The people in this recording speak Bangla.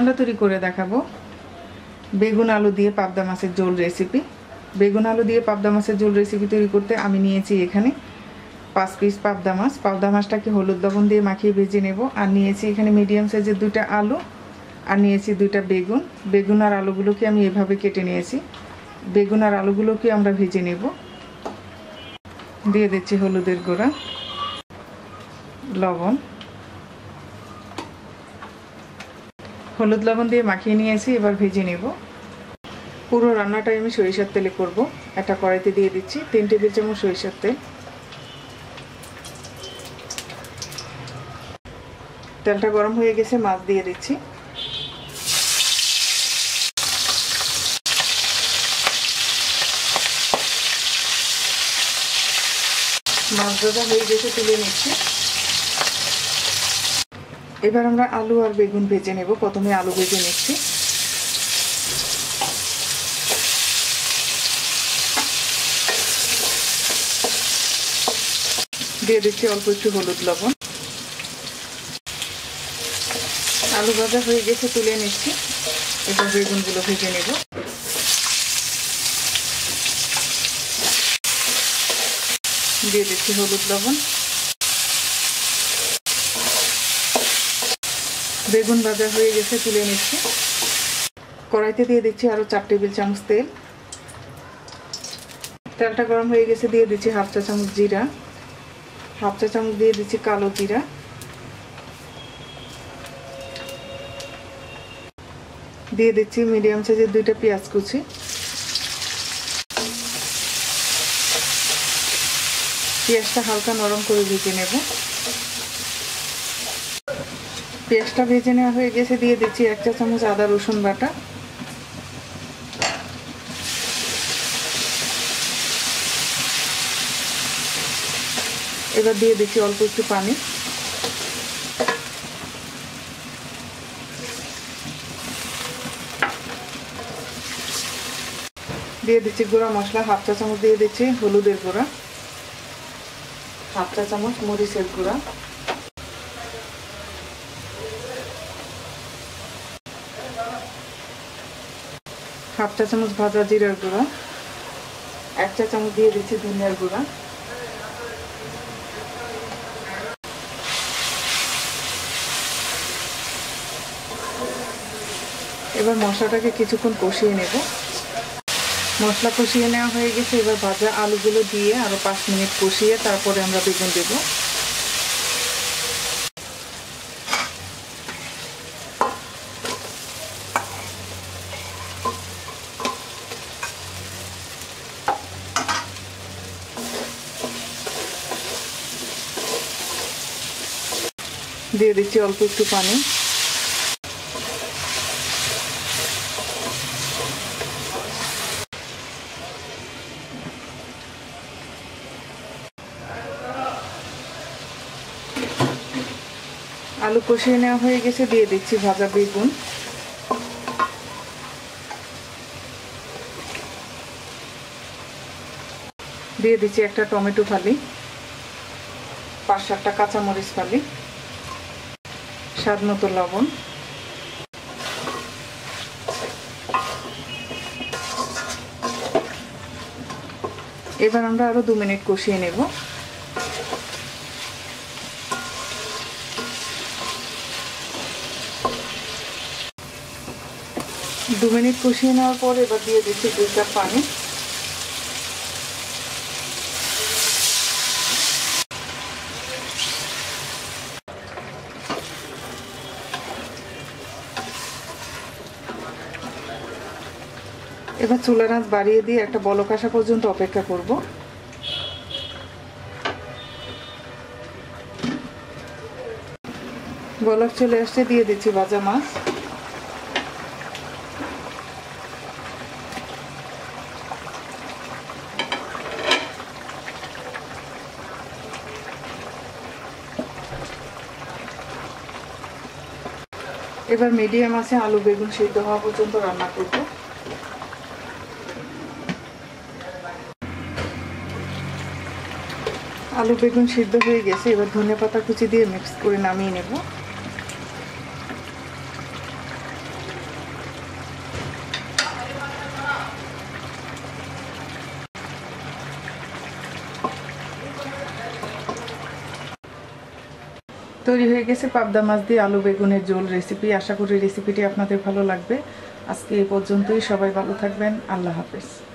আমরা তৈরি করে দেখাবো বেগুন আলু দিয়ে পাবদা মাছের ঝোল রেসিপি। বেগুন আলু দিয়ে পাবদা মাছের ঝোল রেসিপি তৈরি করতে আমি নিয়েছি এখানে 5 পিস পাবদা মাছ। পাবদা মাছটাকে হলুদ লবণ দিয়ে মাখিয়ে ভেজে নেব। আর নিয়েছি এখানে মিডিয়াম সাইজের 2টা আলু, আর নিয়েছি 2টা বেগুন। বেগুন আর আলুগুলোকে আমি এভাবে কেটে নিয়েছি। বেগুন আর আলুগুলোকে আমরা ভেজে নেব। দিয়ে দিচ্ছি হলুদের গুঁড়া, লবণ, হলুদ লবণ দিয়ে মাখিয়ে নিয়েছি। এবার ভেজে নেব। পুরো রান্নাটাই আমি সরিষার তেলে করব। একটা কড়াইতে দিয়ে দিচ্ছি 3 টেবিল চামচ সরিষার তেল। তেলটা গরম হয়ে গেছে, মাছ দিয়ে দিচ্ছি। মাছ ভাজা হয়ে গেছে, তুলে নিচ্ছি। এবার আমরা আলু আর বেগুন ভেজে নেব। প্রথমে আলু ভেজে নিচ্ছি। দিয়ে দিচ্ছি অল্প একটু হলুদ লবণ। আলু ভাজা হয়ে গেছে, তুলে নিচ্ছি। এবার বেগুনগুলো ভেজে নেব। দিয়ে দিচ্ছি হলুদ লবণ। বেগুন ভাজা হয়ে গেছে, তুলে নিচ্ছি। কড়াইতে দিয়ে দিচ্ছি আরো 4 টেবিল চামচ তেল। তেলটা গরম হয়ে গেছে, দিয়ে দিচ্ছি হাফ চা চামচ জিরা, হাফ চা চামচ দিয়ে দিচ্ছি কালো জিরা, দিয়ে দিচ্ছি মিডিয়াম সাইজের 2টা পেঁয়াজ কুচি। পেঁয়াজটা হালকা নরম করে ভেজে নেব। পেঁয়াজটা ভেজে নেওয়া হয়ে গেছে, দিয়ে দিচ্ছি 1 চা চামচ আদা রসুন বাটা, এবার দিয়ে দিচ্ছি অল্প একটু পানি। দিয়ে দিচ্ছি গুঁড়া মশলা, হাফ চা চামচ দিয়ে দিচ্ছি হলুদের গুঁড়া, হাফ চা চামচ মরিচের গুঁড়া, হাফ চা চামচ ভাজা জিরার গুঁড়া, 1 চা চামচ দিয়ে দিচ্ছি ধনিয়ার গুঁড়া। এবার মশলাটাকে কিছুক্ষণ কষিয়ে নেব। মশলা কষিয়ে নেওয়া হয়ে গেছে। এবার ভাজা আলুগুলো দিয়ে আরো 5 মিনিট কষিয়ে তারপরে আমরা বেগুন দেব। দিয়ে দিচ্ছি অল্প একটু পানি। আলু কষিয়ে নেওয়া হয়ে গেছে, দিয়ে দিচ্ছি ভাজা বেগুন। দিয়ে দিচ্ছি একটা টমেটো ফালি, 5-7টা কাঁচামরিচ ফালি, স্বাদ মতো লবণ। এবার আমরা আরো 2 মিনিট কষিয়ে নেব। 2 মিনিট কষিয়ে নেওয়ার পর এবার দিয়ে দিচ্ছি 2 কাপ পানি। এবার চুলার আঁচ বাড়িয়ে দিয়ে একটা বলক আসা পর্যন্ত অপেক্ষা করব। বলক চলে আসছে, দিয়ে দিচ্ছি ভাজা মাছ। এবার মিডিয়াম আছে আলু বেগুন সিদ্ধ হওয়া পর্যন্ত রান্না করব। আলু বেগুন সিদ্ধ হয়ে গেছে। এবার ধনিয়া পাতা কুচি দিয়ে মিক্স করে নামিয়ে নেব। তৈরি হয়ে গেছে পাবদা মাছ দিয়ে আলু বেগুনের ঝোল রেসিপি। আশা করি রেসিপিটি আপনাদের ভালো লাগবে। আজকে এই পর্যন্তই। সবাই ভালো থাকবেন। আল্লাহ হাফেজ।